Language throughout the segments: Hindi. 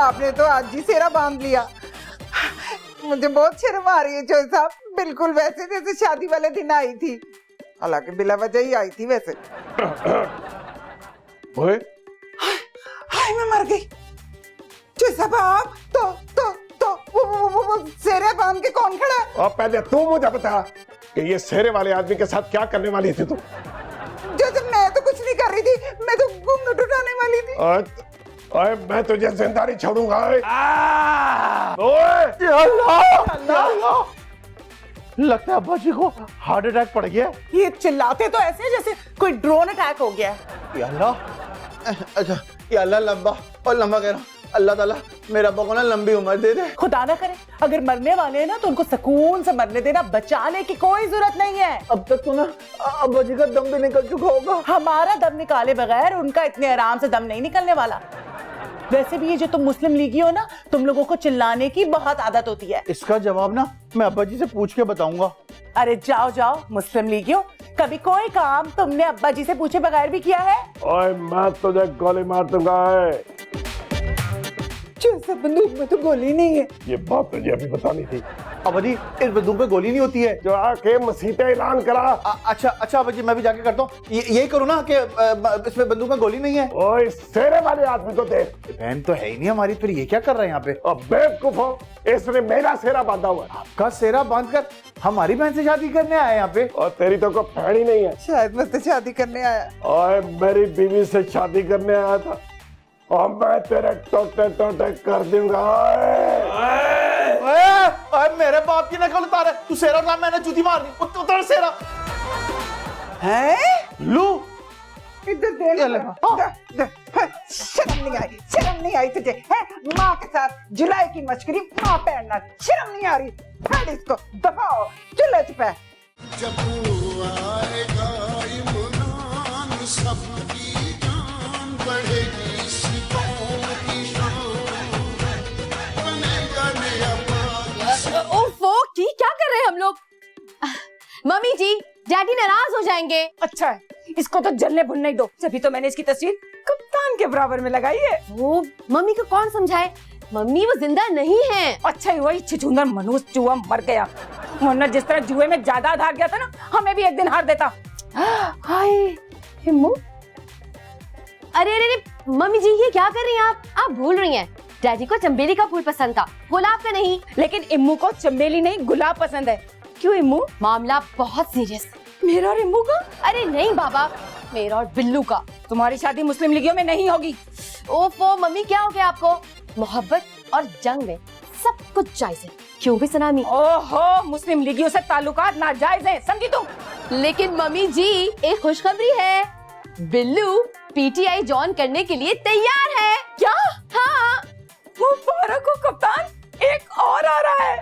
आपने तो आज ही सेरा बांध लिया। मुझे बहुत शर्म आ रही है चोई साहब, बिल्कुल वैसे जैसे शादी वाले दिन आई थी, हालांकि बिला वजह ही आई थी वैसे। ओए हाय मैं मर गई। चोई साहब आप तो वो सेरे बांध के कौन खड़ा है? और पहले तू मुझे बता कि ये सेरे वाले आदमी के साथ क्या करने वाली थी तू? जैसे मैं तो कुछ नहीं कर रही थी, मैं तो घूंघट उठाने वाली थी। ओए मैं तुझे जिंदा नहीं छोड़ूंगा। लगता है अब्बा जी को हार्ट अटैक पड़ गया। ये चिल्लाते तो ऐसे जैसे कोई ड्रोन अटैक हो गया। या अल्लाह, अच्छा या अल्लाह लंबा और लंबा कह रहा हूं, अल्लाह ताला मेरा अब्बा को ना लंबी उम्र दे दे। खुदा ना करे अगर मरने वाले हैं ना तो उनको सुकून से मरने देना, बचाने की कोई जरूरत नहीं है। अब तक तो ना अब्बा जी का दम भी निकल चुका होगा। हमारा दम निकाले बगैर उनका इतने आराम से दम नहीं निकलने वाला। वैसे भी ये जो तुम मुस्लिम लीगी हो ना, तुम लोगों को चिल्लाने की बहुत आदत होती है। इसका जवाब ना मैं अब्बा जी से पूछ के बताऊंगा। अरे जाओ जाओ मुस्लिम लीगियों, कभी कोई काम तुमने अब्बा जी से पूछे बगैर भी किया है? ओए मैं तुझे गोली मार दूंगा। जैसे बंदूक में तो गोली नहीं है। ये बात तुझे अभी बतानी थी। अब्बा जी इस बंदूक पे गोली नहीं होती है। जो आके मसीह पे ऐलान करा। अच्छा अब्बा जी मैं भी जाके करता हूँ। यही करूँ ना कि इसमें बंदूक में गोली नहीं है। ओए सेरे वाले आदमी को देख, बहन तो है ही नहीं हमारी, फिर ये क्या कर रहे हैं यहाँ पे? अब बेवकूफो, इसने मेरा सेरा बांधा हुआ है। आपका सेरा बांधकर हमारी बहन से शादी करने आए यहाँ पे? और तेरी तो कोई बहन ही नहीं है। शायद मुझसे शादी करने आया। ओए मेरी बीवी से शादी करने आया था और मैं तेरे टोटे टोटे कर दूंगा। ओए मेरे बाप की नकल उतार, तू सेरा उतार, मैंने जूती मारनी। उतार सेरा। हैं? लू इधर देख। शर्म नहीं आई तुझे? है माँ के साथ जुलाई की मशकरी माँ पहनना शर्म नहीं आ रही? फेंक इसको, दबाओ चूल्हे पे। जब आएगा इमरान सबकी जान बढ़ेगी, ओफो की क्या कर रहे हैं हम लोग? मम्मी जी डैडी नाराज हो जाएंगे। अच्छा है, इसको तो जलने भुनने ही दो। तभी तो मैंने इसकी तस्वीर कप्तान के बराबर में लगाई है। वो मम्मी को कौन समझाए, मम्मी वो जिंदा नहीं है। अच्छा ही वही छिछुंदर मनुष्य जुआ मर गया, वरना जिस तरह जुए में ज्यादा हार गया था ना, हमें भी एक दिन हार देता। हाय हिम्मू। अरे अरे मम्मी जी ये क्या कर रही हैं आप भूल रही हैं डैडी को चंबेली का फूल पसंद था, गुलाब का नहीं। लेकिन इम्मू को चंबेली नहीं गुलाब पसंद है। क्यों इम्मू? मामला बहुत सीरियस। मेरा और इम्मू का? अरे नहीं बाबा, मेरा और बिल्लू का। तुम्हारी शादी मुस्लिम लीगियों में नहीं होगी। ओफो मम्मी क्या हो गया आपको? मोहब्बत और जंग में सब कुछ जायज है, क्यों भी सनामी? ओहो मुस्लिम लीगियों से ताल्लुकात नाजायज हैं, समझी तुम? लेकिन मम्मी जी एक खुशखबरी है, बिल्लू पीटीआई जॉइन करने के लिए तैयार है। क्या? हाँ मुबारक हो कप्तान, एक और आ रहा है।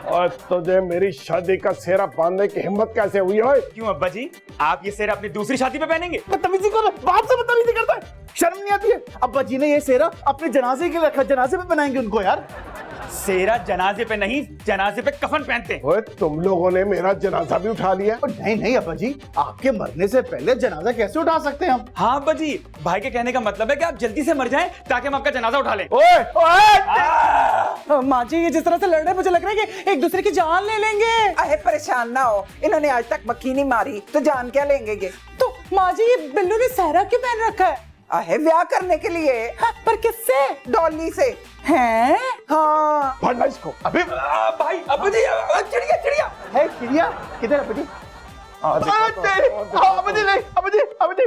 और तुझे मेरी शादी का सेरा बांधने की हिम्मत कैसे हुई? ओए क्यों अब्बा जी, आप ये सेरा अपनी दूसरी शादी पे पहनेंगे? बदतमीजी को बाप से बदतमीजी करता है, शर्म नहीं आती है? अब्बा जी ने ये सेरा अपने जनाजे के लिए रखा, जनाजे पे बनाएंगे उनको यार। सेरा जनाजे पे नहीं, जनाजे पे कफन पहनते हैं। ओए तुम लोगों ने मेरा जनाजा भी उठा लिया। नहीं नहीं अब्बा जी, आपके मरने से पहले जनाजा कैसे उठा सकते हैं हम? हाँ अब्बा जी, भाई के कहने का मतलब है कि आप जल्दी से मर जाएं ताकि हम आपका जनाजा उठा लें। ओए माँ जी ये जिस तरह से लड़ रहे मुझे लग रहा है कि एक दूसरे की जान ले लेंगे। अरे परेशान ना हो, इन्होंने आज तक मक्खी नहीं मारी तो जान क्या लेंगे ये? तो माँ जी ये बिल्लू ने सहरा क्यों पहन रखा है? अरे ब्याह करने के लिए। पर किससे? डॉली से। हैं? हाँ। फड़ना इसको। अबे भाई अब्बा जी, चिड़िया चिड़िया है चिड़िया किधर है? अब्बा जी अब्बा जी नहीं, अब्बा जी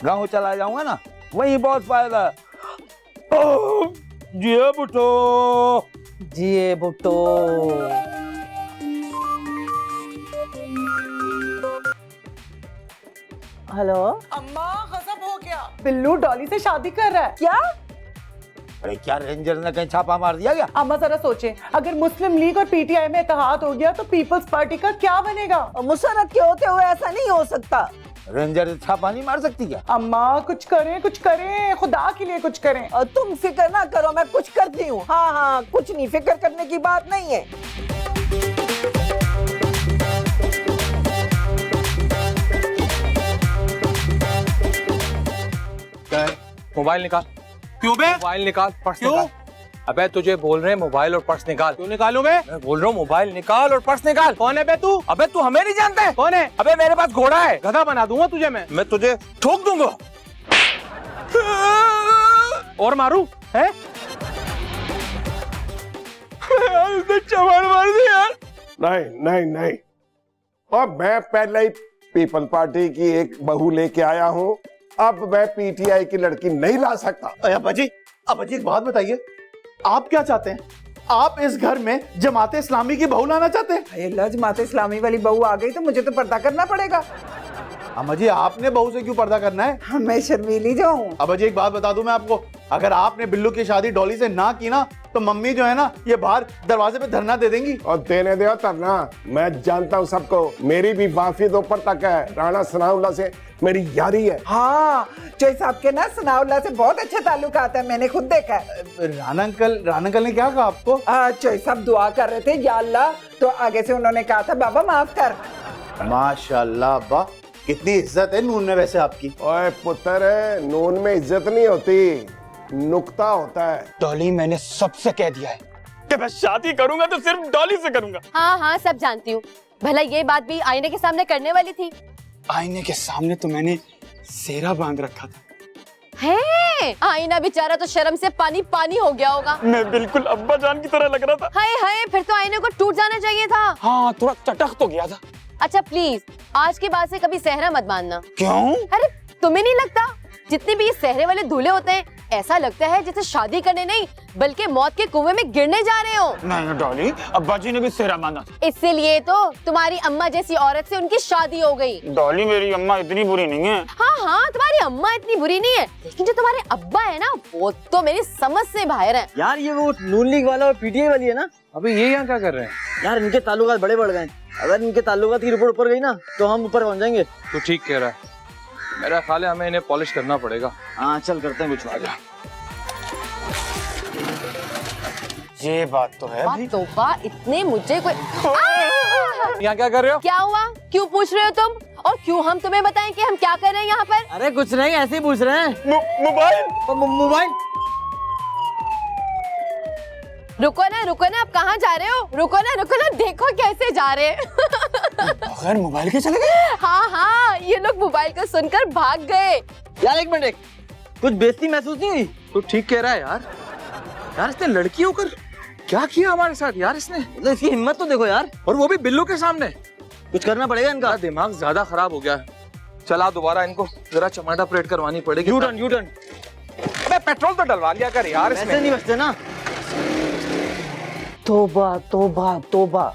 गाँव चला जाऊंगा ना, वही बहुत फायदा है। जिए बुटो, जिए बुटो। हेलो अम्मा, गजब हो गया, बिल्लू डॉली से शादी कर रहा है। क्या? अरे क्या रेंजर ने कहीं छापा मार दिया क्या? अम्मा जरा सोचे, अगर मुस्लिम लीग और पीटीआई में इत्तेहाद हो गया तो पीपल्स पार्टी का क्या बनेगा? मुशर्रफ के होते हुए ऐसा नहीं हो सकता। रेंजर छापा नहीं मार सकती क्या? अम्मा कुछ करें, खुदा के लिए कुछ करें। और तुम फिक्र ना करो, मैं कुछ करती हूँ। हाँ हाँ कुछ नहीं, फिक्र करने की बात नहीं है। मोबाइल निकाल। क्यों बे? मोबाइल निकाल, पर्स क्यों? निकाल। अबे तुझे बोल रहे हैं मोबाइल और पर्स निकाल। क्यों निकालूं मैं? मैं बोल रहा हूँ मोबाइल निकाल और पर्स निकाल। कौन है बे तू? अबे तू हमें नहीं जानता है? कौन है? अबे मेरे पास घोड़ा है, गधा बना दूंगा तुझे मैं तुझे ठोक दूंगा। और मारू है? उसने चमाड़ मार दी यार। नहीं नहीं नहीं, और मैं पहले ही पीपल पार्टी की एक बहू लेके आया हूँ, अब मैं पीटीआई की लड़की नहीं ला सकता। अरे अब्बा जी एक बात बताइए, आप क्या चाहते हैं? आप इस घर में जमाते इस्लामी की बहू लाना चाहते हैं? अल्लाह, जमात इस्लामी वाली बहू आ गई तो मुझे तो पर्दा करना पड़ेगा। अम्मा जी आपने बहू से क्यों पर्दा करना है? मैं शर्मीली जो हूँ। अब्बा जी एक बात बता दूं मैं आपको, अगर आपने बिल्लू की शादी डॉली से ना की ना तो मम्मी जो है ना ये बाहर दरवाजे पे धरना दे देंगी। और देने दो तरना, मैं जानता हूँ सबको, मेरी भी माफी ऊपर तक है। राणा सनाउल्लाह से मेरी यारी है। हाँ, चोई साहब के ना सनाउल्लाह से बहुत अच्छा ताल्लुक आता है, मैंने खुद देखा है। राणा अंकल ने क्या कहा आपको? चोई साहब दुआ कर रहे थे, या अल्लाह, तो आगे से उन्होंने कहा था बाबा माफ कर। माशाल्लाह अब्बा, कितनी इज्जत है नून में वैसे आपकी। ओए पुत्र, नून में इज्जत नहीं होती, नुक्ता होता है। डॉली, मैंने सबसे कह दिया है कि मैं शादी करूंगा तो सिर्फ डॉली से करूंगा। हाँ हाँ सब जानती हूँ, भला ये बात भी आईने के सामने करने वाली थी। आईने के सामने तो मैंने सेहरा बांध रखा था। है आईना बेचारा तो शर्म से पानी पानी हो गया होगा। मैं बिल्कुल अब्बा जान की तरह लग रहा था। हाय हाय, फिर तो आईने को टूट जाना चाहिए था। हाँ, थोड़ा चटक तो गया था। अच्छा प्लीज आज के बाद से कभी सहरा मत बांधना। क्यों? अरे तुम्हें नहीं लगता जितने भी ये सहरे वाले दूल्हे होते हैं ऐसा लगता है जैसे शादी करने नहीं बल्कि मौत के कुएं में गिरने जा रहे हो। नहीं डॉली, अब्बा जी ने भी सेहरा बांधा। इसीलिए तो तुम्हारी अम्मा जैसी औरत से उनकी शादी हो गई। डॉली, मेरी अम्मा इतनी बुरी नहीं है। हाँ हाँ, तुम्हारी अम्मा इतनी बुरी नहीं है, लेकिन जो तुम्हारे अब्बा है ना वो तो मेरी समझ से बाहर है। यार ये वो नून लीग वाला और पीटीआई वाली है ना। अबे ये यहाँ क्या कर रहे हैं? यार इनके ताल्लुकात बड़े बढ़ गए, अगर इनके ताल्लुकात की रिपोर्ट ऊपर गई ना तो हम ऊपर पहुंच जाएंगे। तू ठीक कह रहा है, मेरा ख्याल है हमें इन्हें पॉलिश करना पड़ेगा। हाँ चल करते हैं कुछ। आजा। ये बात तो है। तोबा, इतने मुझे कोई यहाँ क्या कर रहे हो? क्या हुआ? क्यों पूछ रहे हो तुम? और क्यों हम तुम्हें बताएं कि हम क्या कर रहे हैं यहाँ पर? अरे कुछ नहीं, ऐसे ही पूछ रहे हैं। मोबाइल रुको ना, आप कहाँ जा रहे हो? रुको ना, देखो कैसे जा रहे हैं। बगैर मोबाइल के चले गए? हाँ, ये लोग मोबाइल को सुनकर भाग गए। यार एक मिनट, कुछ बेइज्जती महसूस नहीं हुई? तू ठीक कह रहा है यार। यार इसने लड़की होकर क्या किया हमारे साथ यार इसने? मतलब इसकी हिम्मत तो देखो यार, और वो भी बिल्लू के सामने। कुछ करना पड़ेगा इनका। दिमाग ज्यादा खराब हो गया है। चला दोबारा इनको जरा चमाटा परेड करवानी पड़ेगी। U turn. अबे पेट्रोल तो डलवा लिया कर यार इसमें। ऐसे नहीं बचते ना। तोबा,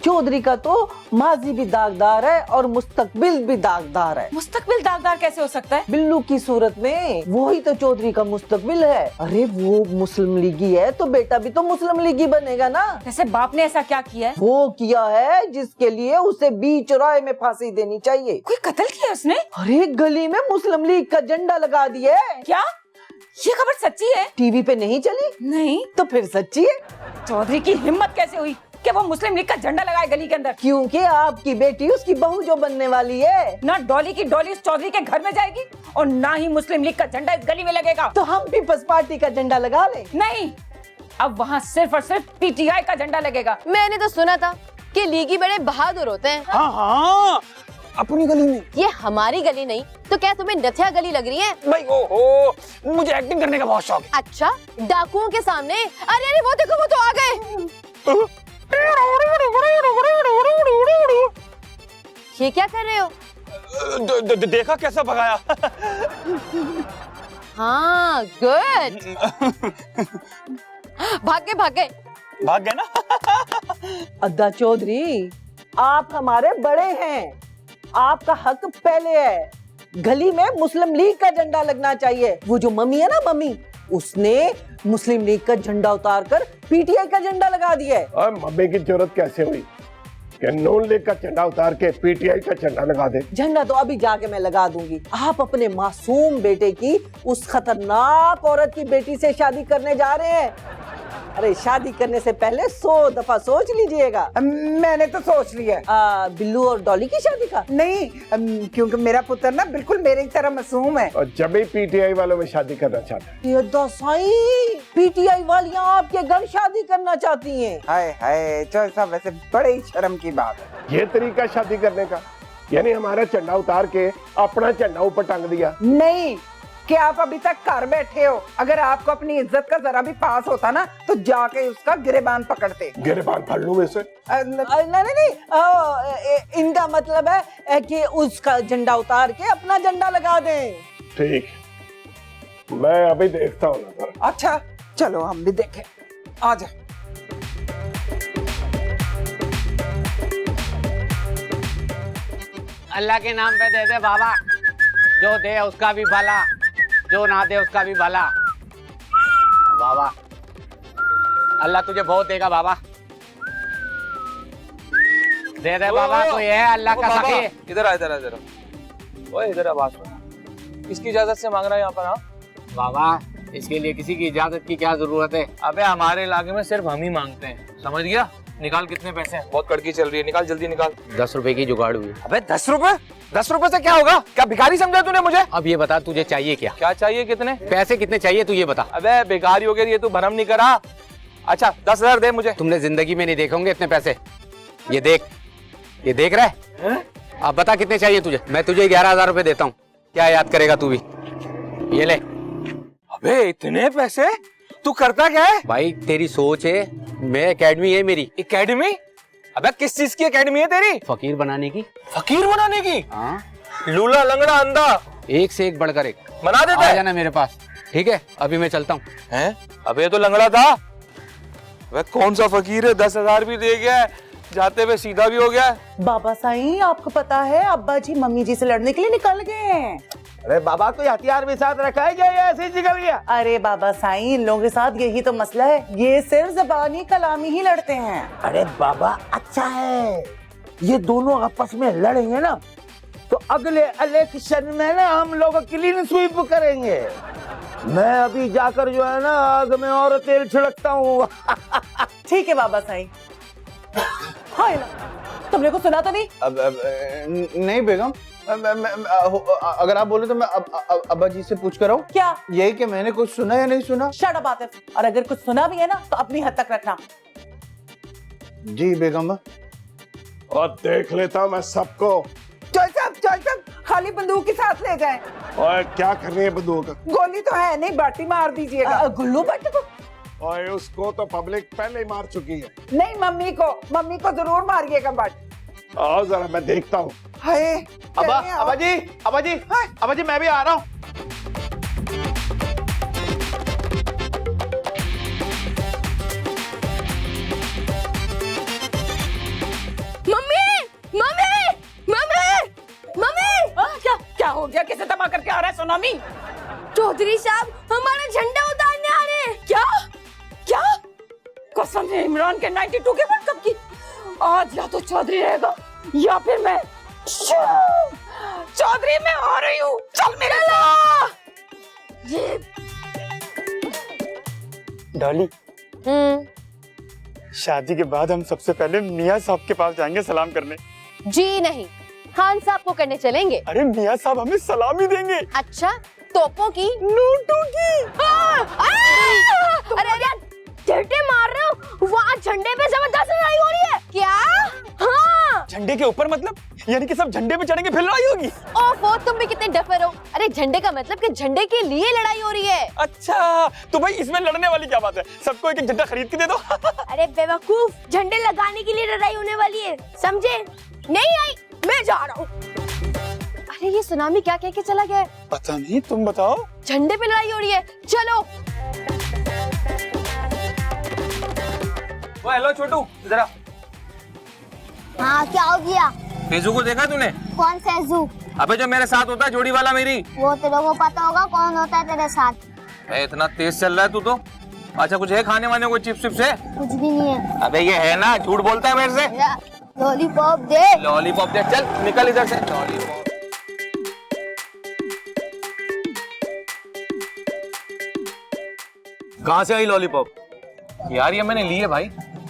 चौधरी का तो माजी भी दागदार है और मुस्तकबिल भी दागदार है। मुस्तकबिल दागदार कैसे हो सकता है? बिल्लू की सूरत में वही तो चौधरी का मुस्तकबिल है। अरे वो मुस्लिम लीगी है तो बेटा भी तो मुस्लिम लीगी बनेगा ना। जैसे बाप ने ऐसा क्या किया है? वो किया है जिसके लिए उसे बीच चौराहे में फांसी देनी चाहिए। कोई कत्ल किया उसने? अरे गली में मुस्लिम लीग का झंडा लगा दिया है। क्या ये खबर सच्ची है? टीवी पे नहीं चली? नहीं तो फिर सच्ची है। चौधरी की हिम्मत कैसे हुई कि वो मुस्लिम लीग का झंडा लगाए गली के अंदर? क्योंकि आपकी बेटी उसकी बहू जो बनने वाली है ना डॉली की डॉली उस चौधरी के घर में जाएगी और ना ही मुस्लिम लीग का झंडा इस गली में लगेगा। तो हम पीपल्स पार्टी का झंडा लगा ले। नहीं, अब वहाँ सिर्फ और सिर्फ पीटीआई का झंडा लगेगा। मैंने तो सुना था कि लीगी बड़े बहादुर होते हैं। हाँ, अपनी गली में। ये हमारी गली नहीं तो क्या तुम्हें नथिया गली लग रही है? भाई ओहो, मुझे एक्टिंग करने का बहुत शौक है। अच्छा, डाकुओं के सामने? अरे वो देखो, वो तो आ गए। ये क्या कर रहे हो? देखा कैसा भगाया? हाँ गुड। भाग गए ना। अद्दा चौधरी, आप हमारे बड़े हैं, आपका हक पहले है। गली में मुस्लिम लीग का झंडा लगना चाहिए। वो जो मम्मी है ना, मम्मी, उसने मुस्लिम लीग का झंडा उतार कर पीटीआई का झंडा लगा दिया है। और मम्मी की जरूरत कैसे हुई कि नून लीग का झंडा उतार के पीटीआई का झंडा लगा दे? झंडा तो अभी जाके मैं लगा दूंगी। आप अपने मासूम बेटे की उस खतरनाक औरत की बेटी से शादी करने जा रहे हैं। अरे शादी करने से पहले 100 दफा सोच लीजिएगा। मैंने तो सोच लिया। बिल्लू और डॉली की शादी का? नहीं, क्योंकि मेरा पुत्र ना बिल्कुल मेरी तरह मासूम है। और जब ही पीटीआई वालों में शादी करना चाहता है। ये दसाई पीटीआई वालियां आपके घर शादी करना चाहती हैं। हाय हाय चौधरी साहब, वैसे बड़े ही शर्म की बात है। ये तरीका शादी करने का, यानी हमारा झंडा उतार के अपना झंडा ऊपर टांग दिया। नहीं, कि आप अभी तक घर बैठे हो। अगर आपको अपनी इज्जत का जरा भी पास होता ना तो जाके उसका गिरेबान पकड़ते। गिरेबान फाड़ लूं वैसे? नहीं, इनका मतलब है कि उसका झंडा उतार के अपना झंडा लगा दें। ठीक, मैं अभी देखता हूँ। अच्छा चलो हम भी देखें, आ जा। अल्लाह के नाम पे दे दे बाबा, जो दे उसका भी भला, जो ना दे उसका भी भला। बाबा अल्लाह तुझे बहुत देगा बाबा, दे दे बाबा, तो ये है अल्लाह का सखी। इधर आ, इधर आ, इधर आ। ओए इधर आ, बात सुन। इसकी इजाजत से मांग रहा है यहाँ पर? हाँ बाबा, इसके लिए किसी की इजाजत की क्या जरूरत है? अबे हमारे इलाके में सिर्फ हम ही मांगते हैं, समझ गया? निकाल कितने पैसे? बहुत कड़की चल रही है, निकाल जल्दी निकाल। 10 रुपए की जुगाड़ हुई। अबे 10 रुपए? 10 रुपए से क्या होगा? क्या भिखारी समझा तूने मुझे? अब ये बता तुझे चाहिए क्या? क्या चाहिए? कितने पैसे कितने चाहिए तू ये बता। अबे भिखारी हो गया, ये तू भरम नहीं करा। अच्छा 10,000 दे मुझे। तुमने जिंदगी में नहीं देखे होंगे इतने पैसे। ये देख रहा है? अब बता कितने चाहिए तुझे? मैं तुझे 11,000 रुपए देता हूँ, क्या याद करेगा तू भी? ये ले। अबे इतने पैसे? तू करता क्या है? भाई तेरी सोच है, मैं एकेडमी है मेरी। एकेडमी? अबे किस चीज की एकेडमी है तेरी? फकीर बनाने की। फकीर बनाने की? हाँ। लूला लंगड़ा अंधा एक से एक बढ़कर एक बना देता है। आ जाना मेरे पास, ठीक है? अभी मैं चलता हूँ। हैं? अबे ये तो लंगड़ा था। वह कौन सा फकीर है? 10,000 भी दे गया है, जाते हुए सीधा भी हो गया। बाबा साईं, आपको पता है अब्बा जी मम्मी जी से लड़ने के लिए निकल गए हैं। अरे बाबा, कोई हथियार भी साथ रखा है क्या, ये ऐसे ही निकल गया? अरे बाबा साईं, इन लोगों के साथ यही तो मसला है, ये सिर्फ ज़बानी कलामी ही लड़ते हैं। अरे बाबा अच्छा है, ये दोनों आपस में लड़ेंगे ना तो अगले इलेक्शन में ना हम लोग क्लीन स्वीप करेंगे। मैं अभी जाकर जो है ना आग में और तेल छिड़कता हूँ। ठीक है बाबा साईं। हाय ना, तुमने को सुना तो नहीं? नहीं बेगम, अगर आप बोले तो मैं अब्बा जी से पूछ कर आऊं। क्या? यही कि मैंने कुछ सुना या नहीं सुना। शट अप आतिफ, और अगर कुछ सुना भी है ना तो अपनी हद तक रखना। जी बेगम। और देख लेता हूँ मैं सबको। चौधरी साहब खाली बंदूक के साथ ले जाएं। और क्या कर रही है बंदूक? गोली तो है नहीं, बाटी मार दीजिएगा। गुल्लू भट्ट को? और उसको तो पब्लिक पहले ही मार चुकी है। नहीं, मम्मी को जरूर मारिएगा बाटी। आओ जरा मैं देखता हूँ। हाय अब्बा जी मैं भी आ रहा हूँ। क्या हो गया? किसे तबाह करके आ रहा है सोनामी? चौधरी साहब हमारा झंडा उतारने आ रहे हैं। क्या? कसम है इमरान के 92 के वर्ल्ड कप की। आज या तो चौधरी रहेगा या फिर मैं। चौधरी मैं आ रही हूँ, चल मेरे साथ। डॉली, शादी के बाद हम सबसे पहले मियाँ साहब के पास जाएंगे सलाम करने। जी नहीं, खान साहब को करने चलेंगे। अरे मियाँ साहब हमें सलामी देंगे। अच्छा, तोपों की? नोटों की। अरे यार, झंडे मार रहे हो, वहाँ झंडे पे जबरदस्त लड़ाई हो रही है क्या? हाँ। झंडे के ऊपर मतलब? यानी कि सब झंडे पे चढ़ेंगे फिर लड़ाई होगी? ओफो, तुम भी कितने डफर हो। अरे झंडे का मतलब कि झंडे के लिए लड़ाई हो रही है। अच्छा, तो भाई इसमें लड़ने वाली क्या बात है? सबको एक एक झंडा खरीद के दे दो। अरे बेवकूफ, झंडे लगाने के लिए लड़ाई होने वाली है, समझे? नहीं आई, मैं जा रहा हूँ। अरे ये सुनामी क्या कह के चला गया है? पता नहीं, तुम बताओ। झंडे पे लड़ाई हो रही है, चलो। हेलो छोटू, जरा। हाँ क्या हो गया? फेजू को देखा तूने? कौन फैजू? अबे जो मेरे साथ होता है, जोड़ी वाला मेरी। वो तेरे को पता होगा कौन होता है तेरे साथ। इतना तेज चल रहा है तू तो। अच्छा कुछ है खाने वाने को? चिप्स चिप्स है? कुछ भी नहीं है। अबे ये है ना, झूठ बोलता है मेरे से। लॉलीपॉप दे। लॉलीपॉप दे, चल निकल इधर से। लॉलीपॉप कहाँ से आई? लॉलीपॉप यार ये मैंने ली है भाई,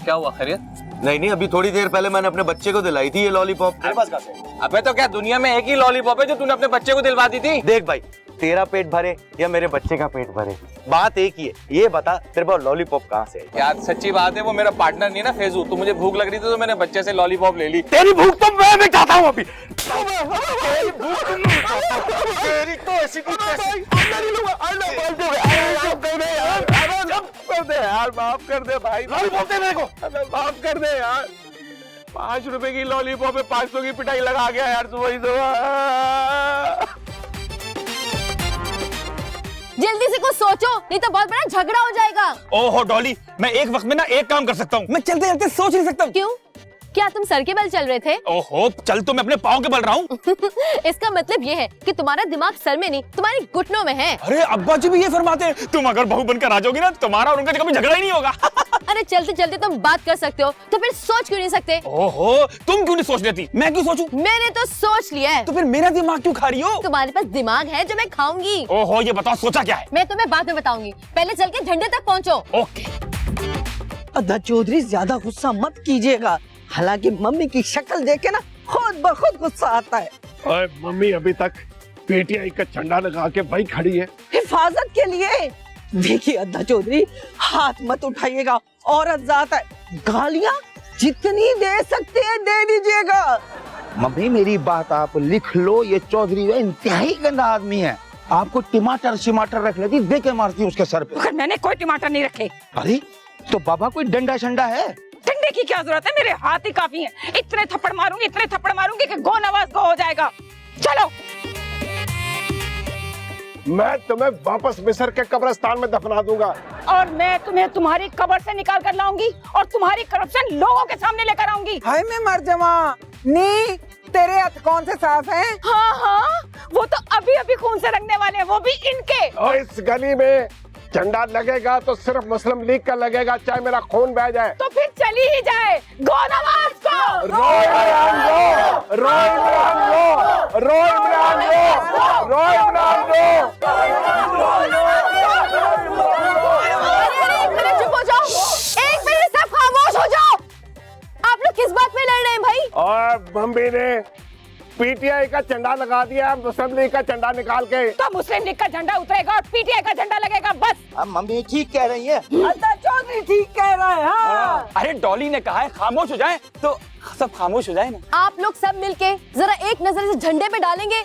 क्या हुआ खैरियत? नहीं नहीं, अभी थोड़ी देर पहले मैंने अपने बच्चे को दिलाई थी ये लॉलीपॉप। तेरे पास कहाँ से? अबे तो क्या दुनिया में एक ही लॉलीपॉप है जो तूने अपने बच्चे को दिलवा दी थी? देख भाई, तेरा पेट भरे या मेरे बच्चे का पेट भरे, बात एक ही है। ये बता तेरे पास लॉलीपॉप कहाँ से है? यार सच्ची बात है, वो मेरा पार्टनर नहीं है ना फेजू, तो मुझे भूख लग रही थी तो मैंने बच्चे से लॉलीपॉप ले ली। तेरी भूख तो मैं भी चाहता हूँ अभी। यार माफ कर दे भाई, लॉलीपॉप दे मेरे को। माफ कर दे यार। 5 रुपए की लॉलीपॉप में 500 की पिटाई लगा गया यार सुबह ही सुबह। जल्दी से कुछ सोचो, नहीं तो बहुत बड़ा झगड़ा हो जाएगा। ओहो डॉली, मैं एक वक्त में ना एक काम कर सकता हूँ, मैं चलते चलते सोच नहीं सकता। क्यों? क्या तुम सर के बल चल रहे थे? ओहो, चल तो मैं अपने पाँव के बल रहा हूँ। इसका मतलब ये है कि तुम्हारा दिमाग सर में नहीं, तुम्हारे घुटनों में है। अरे अब्बा जी भी ये फरमाते हैं, तुम अगर बहू बनकर आ जाओगी ना, तुम्हारा और उनका कभी झगड़ा ही नहीं होगा। अरे चलते चलते तुम बात कर सकते हो, तो फिर सोच क्यों नहीं सकते? ओहो, तुम क्यों नहीं सोच लेती? मैं क्यों सोचूं? मैंने तो सोच लिया है। तो फिर मेरा दिमाग क्यों खा रही हो? तुम्हारे पास दिमाग है जो मैं खाऊंगी। ओहो, ये बताओ सोचा क्या है? मैं तुम्हें बाद में बताऊंगी, पहले चल के झंडे तक पहुँचो। ओके। अद्दा चौधरी ज्यादा गुस्सा मत कीजिएगा, हालांकि मम्मी की शक्ल देख के ना खुद ब खुद गुस्सा आता है। और मम्मी अभी तक पीटीआई का झंडा लगा के भाई खड़ी है हिफाजत के लिए। देखिए अद्दा चौधरी, हाथ मत उठाइएगा, औरत जात है। गालियां जितनी दे सकते हैं दे दीजिएगा। मम्मी मेरी बात आप लिख लो, ये चौधरी है इंतहाई गंदा आदमी है। आपको टमाटर शिमाटर रख लेती, दे के मारती उसके सर पे। मगर मैंने कोई टमाटर नहीं रखे। अरे तो बाबा कोई डंडा शंडा है? डंडे की क्या जरूरत है, मेरे हाथ ही काफी हैं। इतने थप्पड़ मारूंगी कि गो नवाज गो हो जाएगा। चलो। मैं तुम्हें वापस मिस्र के कब्रिस्तान में दफना दूंगा। और मैं तुम्हें तुम्हारी कब्र से निकाल कर लाऊंगी और तुम्हारी करप्शन लोगों के सामने लेकर आऊंगी। हाय मैं मर जावा। नी तेरे हाथ कौन से साफ हैं? हाँ हाँ, वो तो अभी अभी खून से रंगने वाले हैं, वो भी इनके। और इस गली में झंडा लगेगा तो सिर्फ मुस्लिम लीग का लगेगा, चाहे मेरा खून बह जाए। तो फिर चली ही जाए। गो नवाज को। रो इमरान रो, रो इमरान रो, रो इमरान रो, रो इमरान रो। चुप हो जाओ, एक मिनट सब खामोश हो जाओ। आप लोग किस बात में लड़ रहे हैं भाई? और मम्मी ने पीटीआई का झंडा लगा दिया, मुस्लिम लीग का झंडा निकाल के। तो मुस्लिम लीग का झंडा उतरेगा और पीटीआई का झंडा लगेगा, बस। अब मम्मी ठीक कह रही है। अद्दा चौधरी ठीक कह रहा है। हाँ। अरे डॉली ने कहा है खामोश हो जाए, तो सब खामोश हो जाए ना। आप लोग सब मिलके जरा एक नजर से झंडे पे डालेंगे।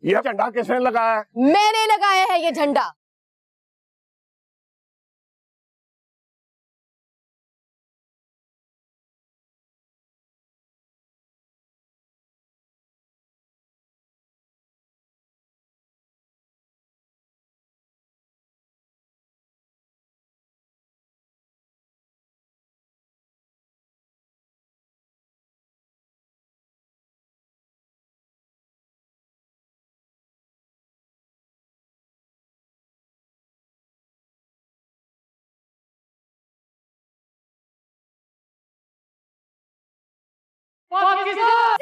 ये झंडा किसने लगाया? मैंने लगाया है ये झंडा। पाकिस्तान